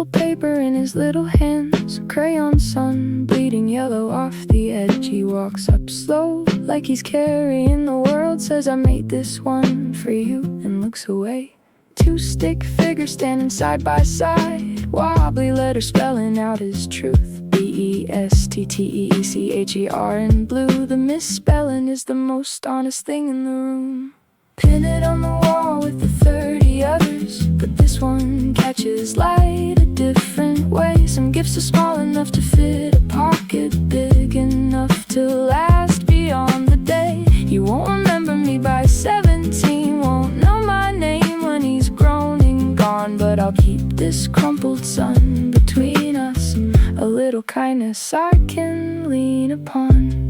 crumpled paper in his little hands, crayon sun bleeding yellow off the edge. He walks up slow like he's carrying the world, says I made this one for you, and looks away. Two stick figures standing side by side, wobbly letters spelling out his truth. 𝑑𝒍𝒂𝒚𝑳𝒊𝒔𝒕 in blue. The misspelling is the most honest thing in the room. Pin it on the wall with the 30 others, but this one catches light a different way. Some gifts are small enough to fit a pocket, big enough to last beyond the day. He won't remember me by 17, won't know my name when he's grown and gone, but I'll keep this crumpled sun between us, a little kindness I can lean upon.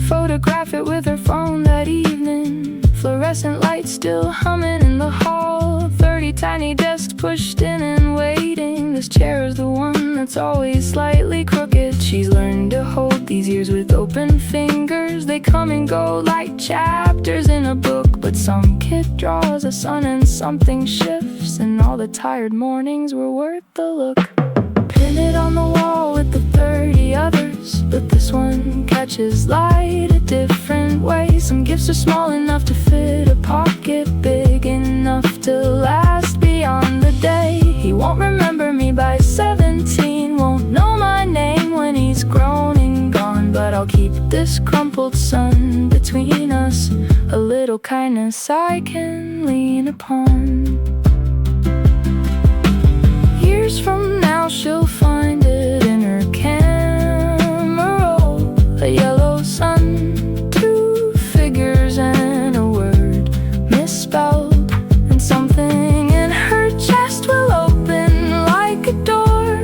Photograph it with her phone that evening, fluorescent lights still humming in the hall. 30 tiny desks pushed in and waiting. This chair is the one that's always slightly crooked. She's learned to hold these years with open fingers. They come and go like chapters in a book, but some kid draws a sun and something shifts, and all the tired mornings were worth the look. Pin it on the wall with the 30 others, but this one catches light a different way. Some gifts are small enough to fit a pocket, big enough to last beyond the day. He won't remember me by 17, won't know my name when he's grown and gone, but I'll keep this crumpled sun between us, a little kindness I can lean upon. Years from now she'll find it in her camera roll, a yellow sun, two figures and a word misspelled, and something in her chest will open like a door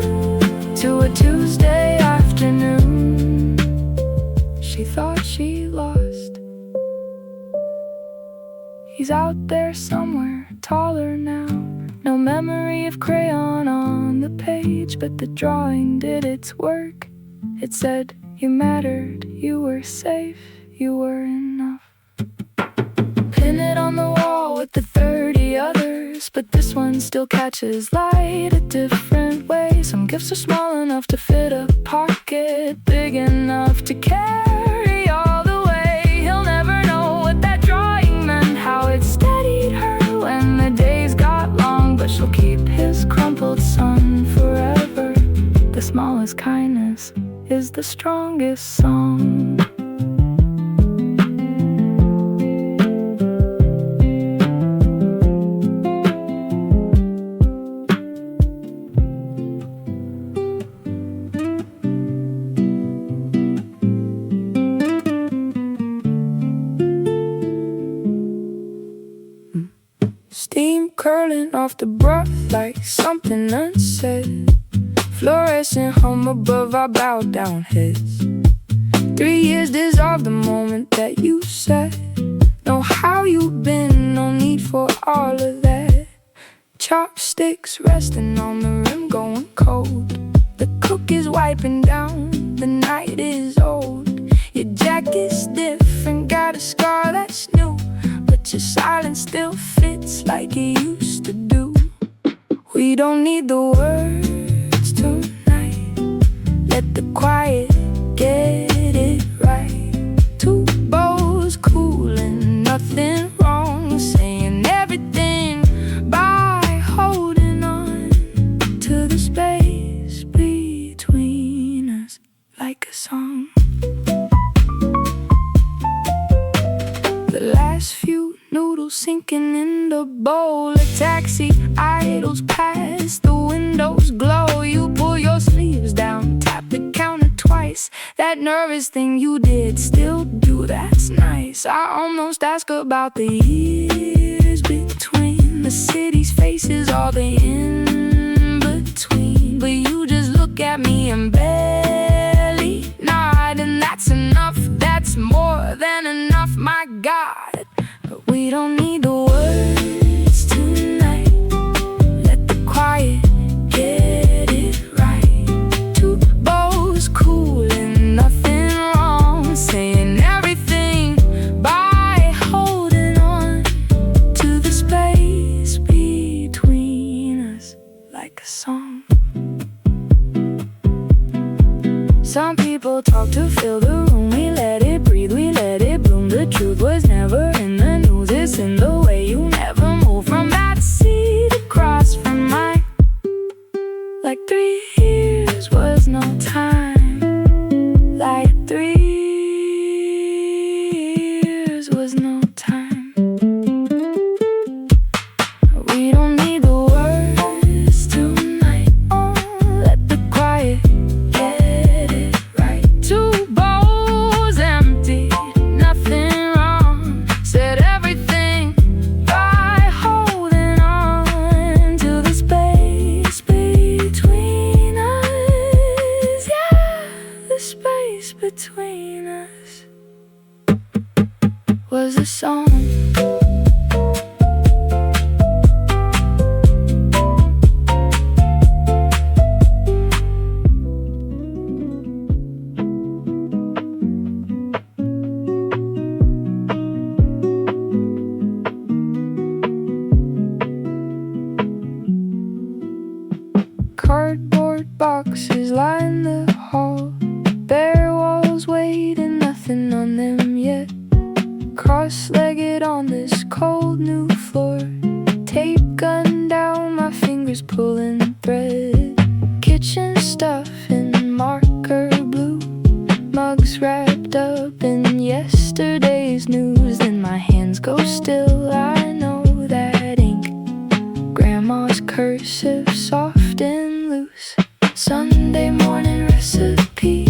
to a Tuesday afternoon she thought she lost. He's out there somewhere, taller now, no memory of crayon on the page, but the drawing did its work. It said, you mattered, you were safe, you were enough. Pin it on the wall with the 30 others, but this one still catches light a different way. Some gifts are small enough to fit a pocket, big enough to carry all the way. He'll never know what that drawing meant, how it steadied her when the days got long, but she'll keep his crumpled sun forever. The smallest kindness is the strongest song. Steam curling off the brush like something unsaid. Fluorescent hum above our bowed down heads. 3 years dissolved the moment that you said, know how you've been, no need for all of that. Chopsticks resting on the rim going cold. The cook is wiping down, the night is old. Your jacket's different, got a scar that's new, but your silence still fits like it used to do. We don't need the words tonight, let the quiet get it right. Two bows cooling, nothing wrong, saying everything by holding on to the space between us like a song. The last few noodles sinking in the bowl. A taxi idles past, the windows glow. You pull your sleeves down, tap the counter twice. That nervous thing you did, still do, that's nice. I almost ask about the years between, the city's faces, all the in-between, but you just look at me and barely nod, and that's enough, that's more than enough, my God. But we don't need the words tonight, let the quiet get it right. Two bows cooling, nothing wrong, saying everything by holding on people talk to fill the room. We let it breathe, we let it bloom. The truth was never in the news. It's in the way you never move from that seat across from mine. Like 3 years was no time. Like 3 years was no time. We don't need the words tonight. Oh, let the quiet get it right. 2 bowls empty, nothing wrong. Said everything by holding on to the space between us. Yeah, the space between us was a song. Cardboard boxes line the hall. Bare walls waiting, nothing on them yet. Cross-legged on this cold new floor. Tape gun down, my fingers pulling thread. Kitchen stuff in marker blue. Mugs wrapped up in yesterday's news. Then my hands go still, I know that ink. Grandma's cursive, soft and loose. Sunday morning recipe.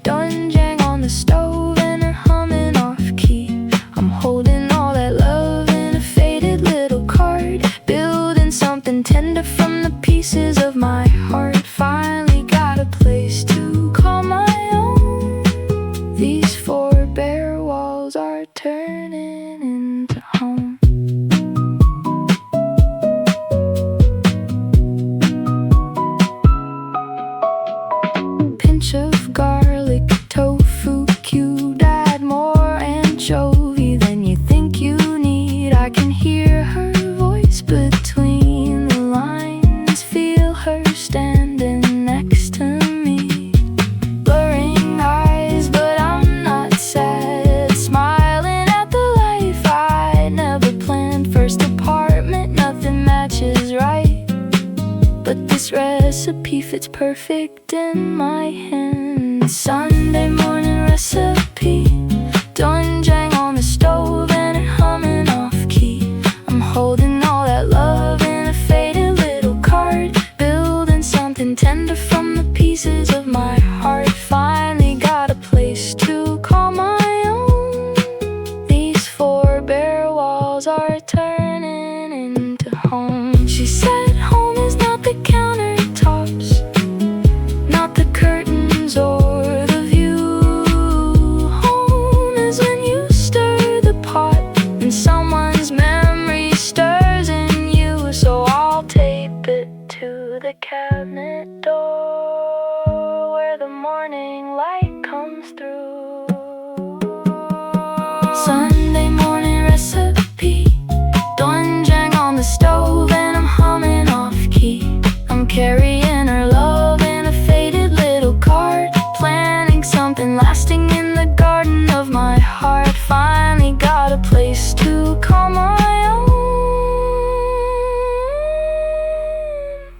Doenjang on the stove and her humming off key. I'm holding all that love in a faded little card. Building something tender from the pieces of my heart. Finally got a place to call my own. These 4 bare walls are turning into home. Pinch of garlic, tofu cubed, add more anchovy than you think you need. I can hear her voice between the lines, feel her standing next to me. Blurring eyes, but I'm not sad. Smiling at the life I never planned. First apartment, nothing matches right, but this recipe fits perfect in my hand. Sunday morning recipe. Doenjang on the stove and her humming off key. I'm holding all that love in a faded little card. Building something tender from the pieces of my heart. Finally got a place to call my own. These 4 bare walls are turning into home. She said home is not the countertops, not the curtains or the view. Home is when you stir the pot and someone's memory stirs in you. So I'll tape it to the cabinet door where the morning light comes through. Sunday morning recipe. Doenjang on the stove and I'm humming off key. I'm carrying her love in a faded little card. Planning something lasting in the garden of my heart. Finally got a place to call my own.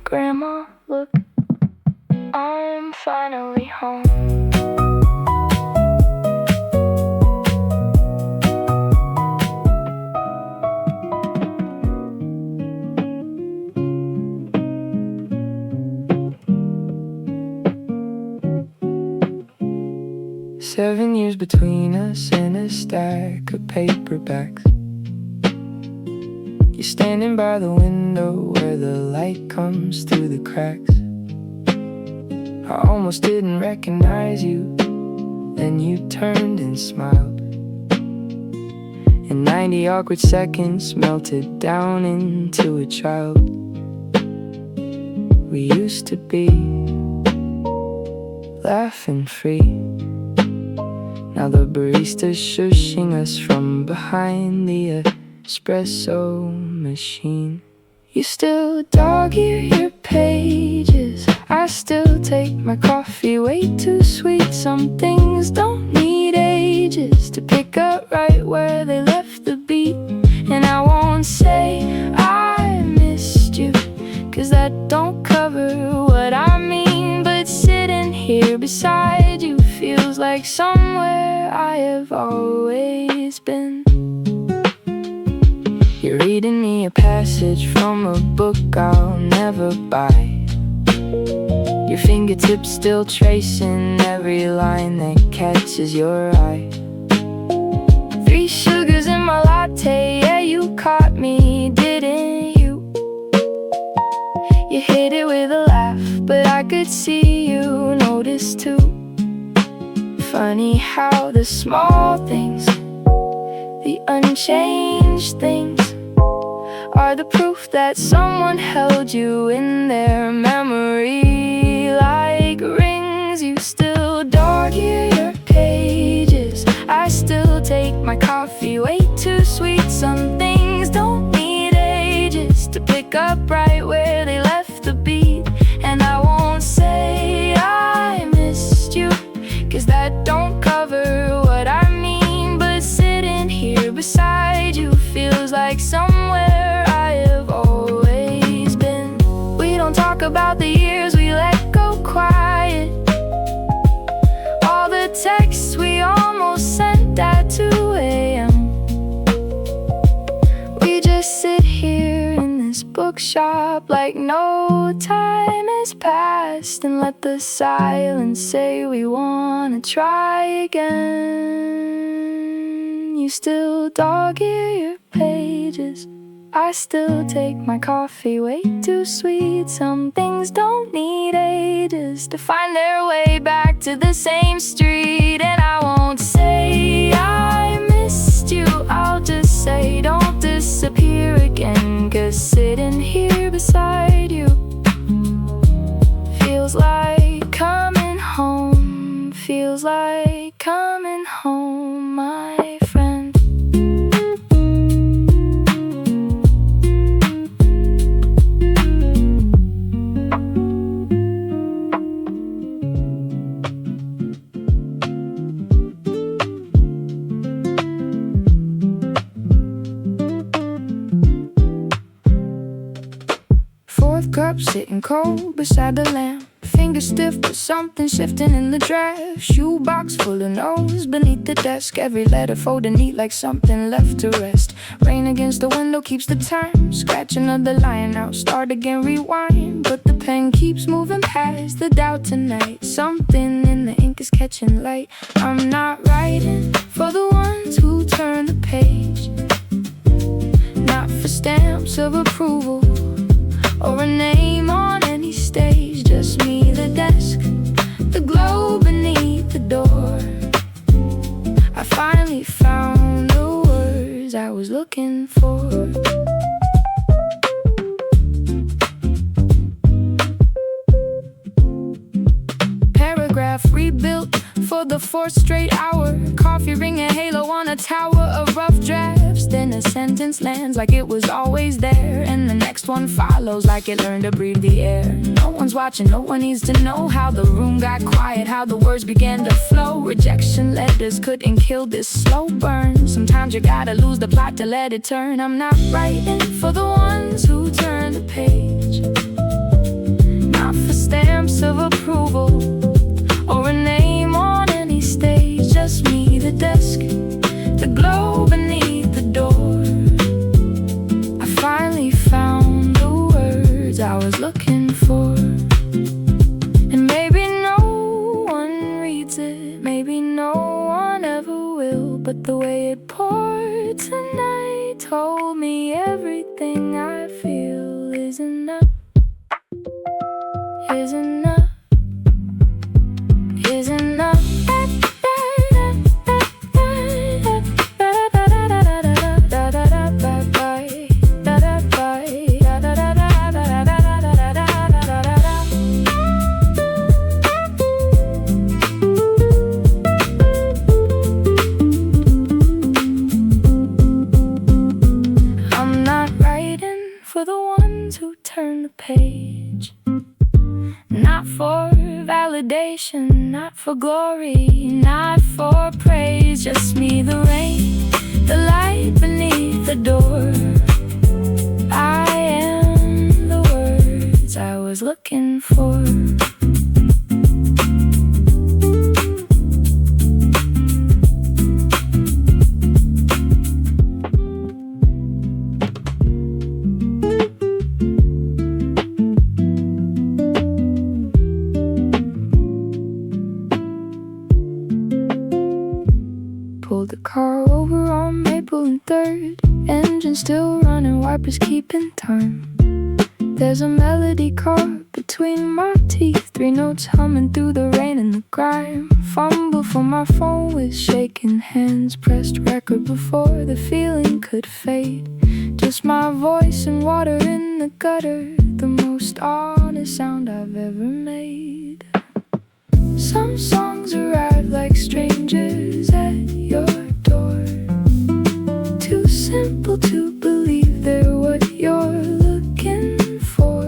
Grandma, look, I'm finally home. Seven years between us and a stack of paperbacks. You're standing by the window where the light comes through the cracks. I almost didn't recognize you, then you turned and smiled. And 90 awkward seconds melted down into a child. We used to be laughing free. Now the barista's shushing us from behind the espresso machine. You still dog-ear your pages. I still take my coffee way too sweet. Some things don't need ages to pick up right where they left the beat. And I won't say I missed you, 'cause that don't cover what I mean. But sitting here beside you feels like somewhere I have always been. You're reading me a passage from a book I'll never buy. Your fingertips still tracing every line that catches your eye. 3 sugars in my latte, yeah, you caught me, didn't you? You hit it with a laugh, but I could see you notice too. Funny how the small things, the unchanged things, are the proof that someone held you in their memory. Like rings, you still dog your pages. I still take my coffee way too sweet. Some things don't need ages to pick up right where they left the beat. And I won't say I missed you, 'cause that don't cover what I mean. But sitting here beside you feels like somewhere I have always been. We don't talk about the years we let go quiet, all the texts we almost sent at 2 a.m. We just sit here in this bookshop like no time has passed, and let the silence say we wanna try again. You still dog-ear your pages. I still take my coffee way too sweet. Some things don't need ages to find their way back to the same street. And I won't say I missed you, I'll just say don't disappear again. 'Cause sitting here beside you feels like coming home. Feels like coming home, my friend. Cup sitting cold beside the lamp, fingers stiff but something shifting in the draft. Shoebox full of notes beneath the desk, every letter folded neat like something left to rest. Rain against the window keeps the time, scratch another line out, start again, rewind. But the pen keeps moving past the doubt tonight. Something in the ink is catching light. I'm not writing for the ones who turn the page, not for stamps of approval or a name on any stage. Just me, the desk, the glow beneath the door. I finally found the words I was looking for. Paragraph rebuilt for the 4th straight hour. Coffee ring a halo on a tower of rough drafts. Then a sentence lands like it was always there, and the next one follows like it learned to breathe the air. No one's watching, no one needs to know how the room got quiet, how the words began to flow. Rejection letters couldn't kill this slow burn. Sometimes you gotta lose the plot to let it turn. I'm not writing for the ones who turn the page, not for stamps of approval or a name on any stage. Just me, the desk, the glow beneath the door. I finally found the words I was looking for. And maybe no one reads it, maybe no one ever will, but the way it poured tonight told me everything I feel is enough, is enough, is enough. For the ones who turn the page, Not for validation, not for glory, not for praise. Just me, the rain, the light beneath the door. I am the words I was looking for. Pulled the car over on Maple and 3rd. Engine still running, wipers keeping time. There's a melody caught between my teeth, 3 notes humming through the rain and the grime. Fumble for my phone with shaking hands, pressed record before the feeling could fade. Just my voice and water in the gutter, the most honest sound I've ever made. Some songs arrive like strangers at your door, too simple to believe they're what you're looking for.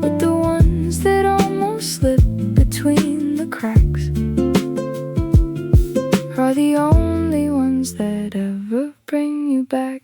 But the ones that almost slip between the cracks are the only ones that ever bring you back.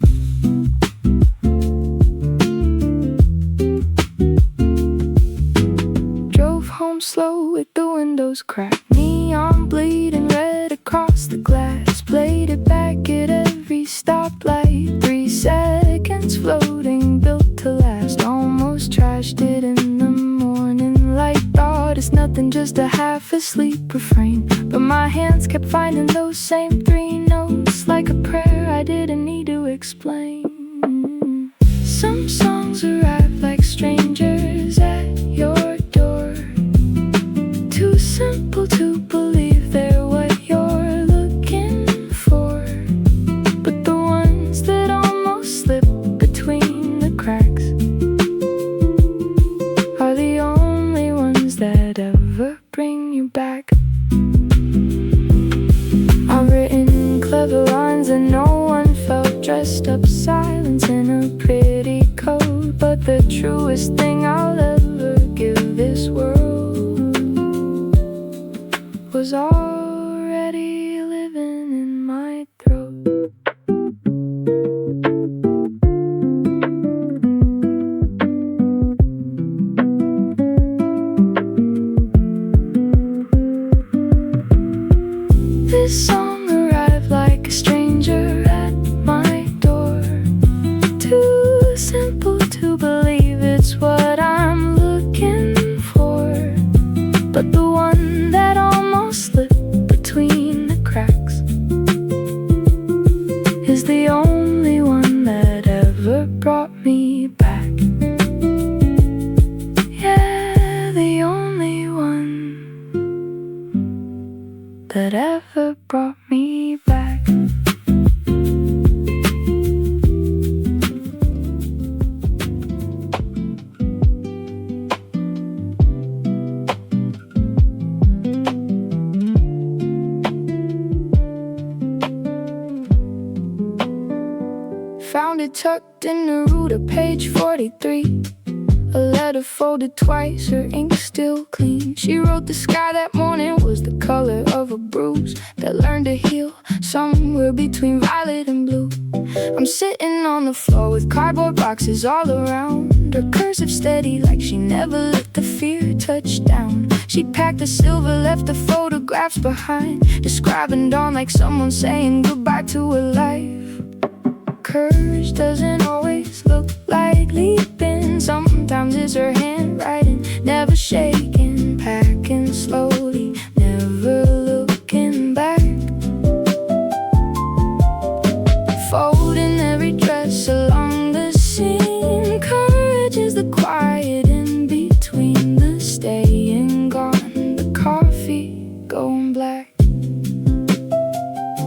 Drove home slow with the windows cracked, neon bleeding red across the glass. Played it back at every stoplight, 3 seconds floating, built to last. Almost trashed it in the morning light. Thought it's nothing, just a half asleep refrain, but my hands kept finding those same 3 notes, like a prayer I didn't need to explain. Some songs arrive like strangers at your door, too simple to believe they're what you're looking for. But the ones that almost slip between the cracks are the only ones that ever bring you back. I've written clever lines and no one felt, dressed up silence in a pretty coat. But the truest thing I'll ever give this world was already living in my throat. This song arrived like a stranger at my door, too simple to believe it's what I'm looking for. But the one that almost slipped between the cracks is the only one that ever brought me back. Yeah, the only one that ever brought me back. Found it tucked in the root of page 43. A letter folded twice, her ink still clean. She wrote the sky that morning was the color of a bruise that learned to heal somewhere between violet and blue. I'm sitting on the floor with cardboard boxes all around, her cursive steady like she never let the fear touch down. She packed the silver, left the photographs behind, describing dawn like someone saying goodbye to a life. Courage doesn't always look like leaping. Sometimes it's her handwriting, never shaking, packing slowly, never looking back. Folding every dress along the seam. Courage is the quiet in between, the staying gone, the coffee going black.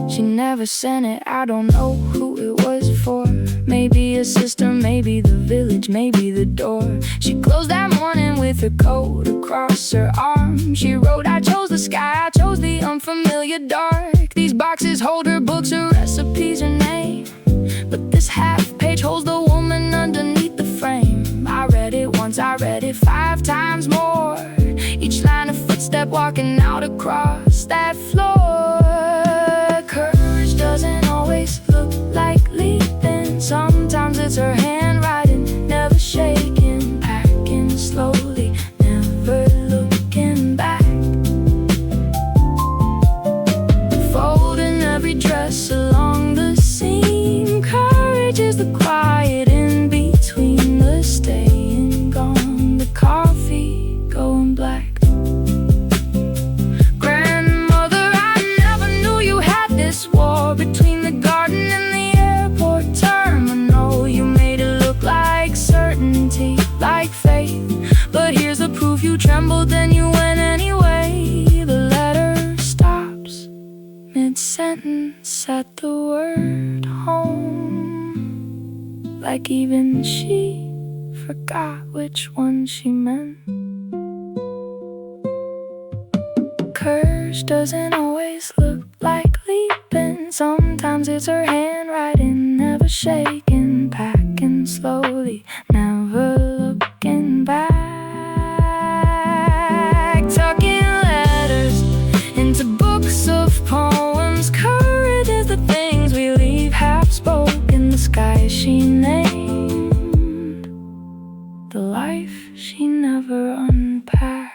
She never sent it, I don't know who it was for. Maybe a sister, maybe the village, maybe the door. She closed that morning with her coat across her arm. She wrote, I chose the sky, I chose the unfamiliar dark. These boxes hold her books, her recipes, her name. But this half page holds the woman underneath the frame. I read it once, I read it 5 times more. kept walking out across that floor. Courage doesn't always look like leaping. Sometimes it's her handwriting, never shaking, packing slowly, never looking back. Folding every dress along the seam. Courage is the quiet in between, the staying gone, the coffee going black. Grandmother, I never knew you had this war between the garden and the airport terminal. You made it look like certainty, like faith, but here's the proof you trembled and you went anyway. The letter stops mid-sentence at the word home, like even she forgot which one she meant. Courage doesn't always look like leaping. Sometimes it's her handwriting, never shaking, packing slowly, never looking back. Tucking letters into books of poems. Courage is the things we leave half spoken. The sky she named, the life she never unpacked.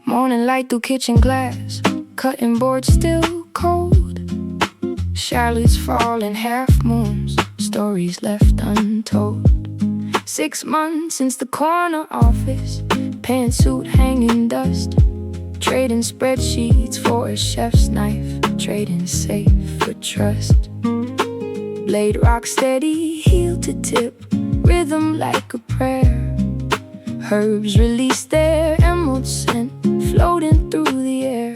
Morning light through kitchen glass, cutting board still cold. Charlotte's falling half moons, stories left untold. 6 months since the corner office, pantsuit hanging dust. Trading spreadsheets for a chef's knife, trading safe for trust. Blade rock steady, heel to tip, rhythm like a prayer. Herbs release their emerald scent, floating through the air.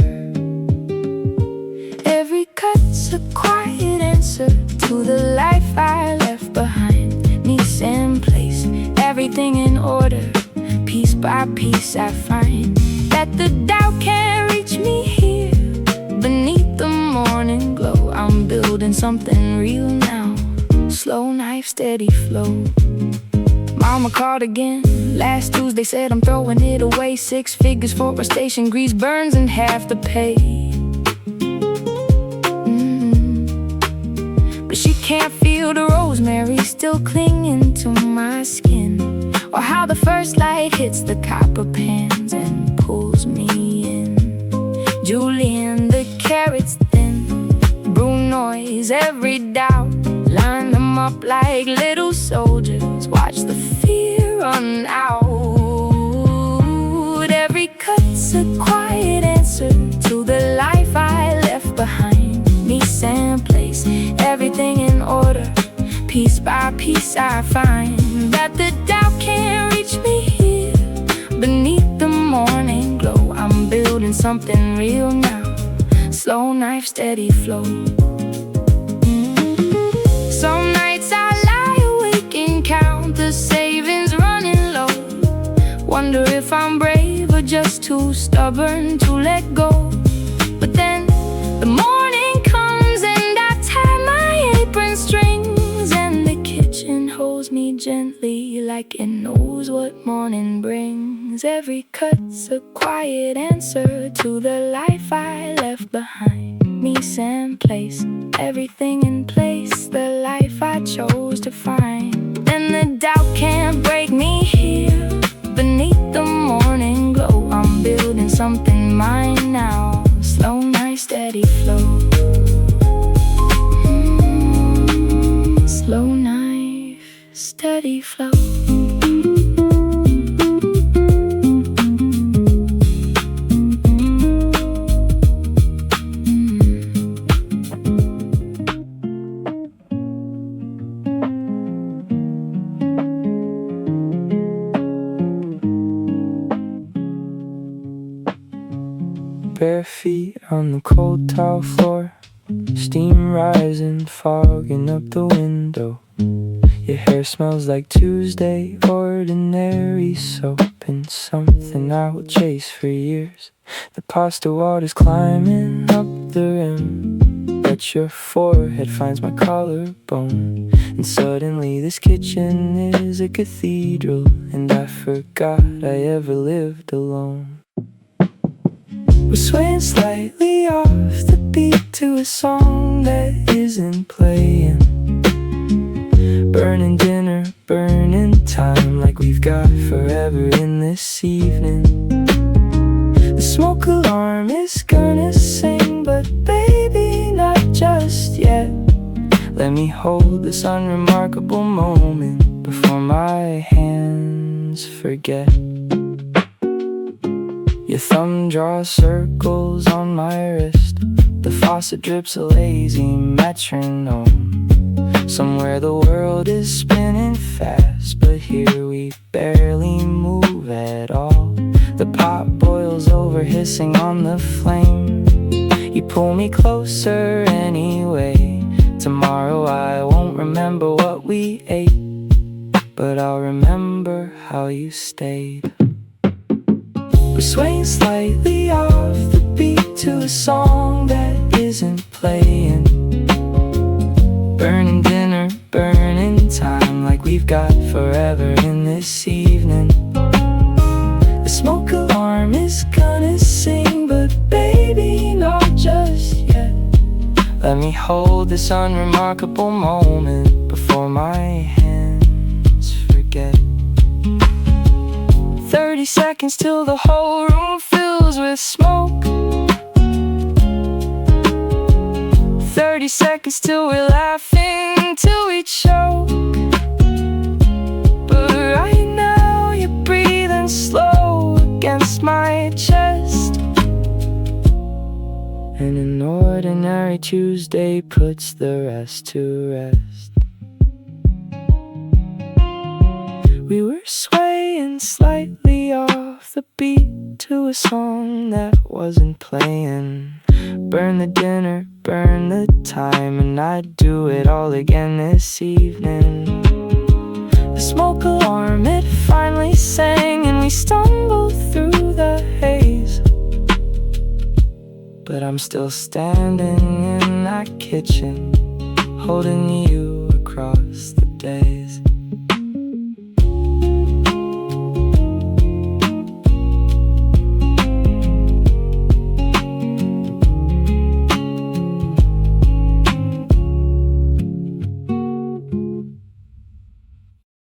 Every cut's a quiet answer to the life I left behind. Niece and place, everything in order. Piece by piece I find that the doubt can't reach me here. Beneath the morning glow, I'm building something real now. Slow knife, steady flow. Mama called again last Tuesday, said I'm throwing it away. 6 figures for a station, grease burns and half the pay. But she can't feel the rosemary still clinging to my skin, or how the first light hits the copper pans and pulls me in. Julian, the carrots thin, brew noise, every doubt. Line them up like little soldiers, watch the fear run out. Every cut's a quiet answer to the life I left behind. Niece and place, everything in order. Piece by piece I find that the doubt can't reach me here. Beneath the morning glow, I'm building something real now. Slow knife, steady flow. Some nights I lie awake and count the savings running low. Wonder if I'm brave or just too stubborn to let go. But then the morning comes and I tie my apron strings, and the kitchen holds me gently like it knows what morning brings. Every cut's a quiet answer to the life I left behind. Niece and place, everything in place, the life I chose to find. Then the doubt can't break me here. Beneath the morning glow, I'm building something mine now. Slow knife, steady flow. Slow knife, steady flow. bare feet on the cold tile floor. Steam rising, fogging up the window. Your hair smells like Tuesday, ordinary soap, and something I will chase for years. The pasta water's climbing up the rim, but your forehead finds my collarbone. And suddenly this kitchen is a cathedral, and I forgot I ever lived alone. We're swaying slightly off the beat to a song that isn't playing. Burning dinner, burning time, like we've got forever in this evening. The smoke alarm is gonna sing, but baby, not just yet. Let me hold this unremarkable moment before my hands forget. Your thumb draws circles on my wrist. The faucet drips a lazy metronome. Somewhere the world is spinning fast, but here we barely move at all. The pot boils over, hissing on the flame. You pull me closer anyway. Tomorrow I won't remember what we ate, but I'll remember how you stayed. We're swaying slightly off the beat to a song that isn't playing. Burning dinner, burning time, like we've got forever in this evening. The smoke alarm is gonna sing, but baby, not just yet. Let me hold this unremarkable moment before my hands forget. 30 seconds till the whole room fills with smoke. 30 seconds till we're laughing, till we choke. But right now you're breathing slow against my chest. And an ordinary Tuesday puts the rest to rest. We were swaying slightly off the beat to a song that wasn't playing. Burn the dinner, burn the time, and I'd do it all again this evening. The smoke alarm, it finally sang, and we stumbled through the haze. But I'm still standing in that kitchen, holding you across the days.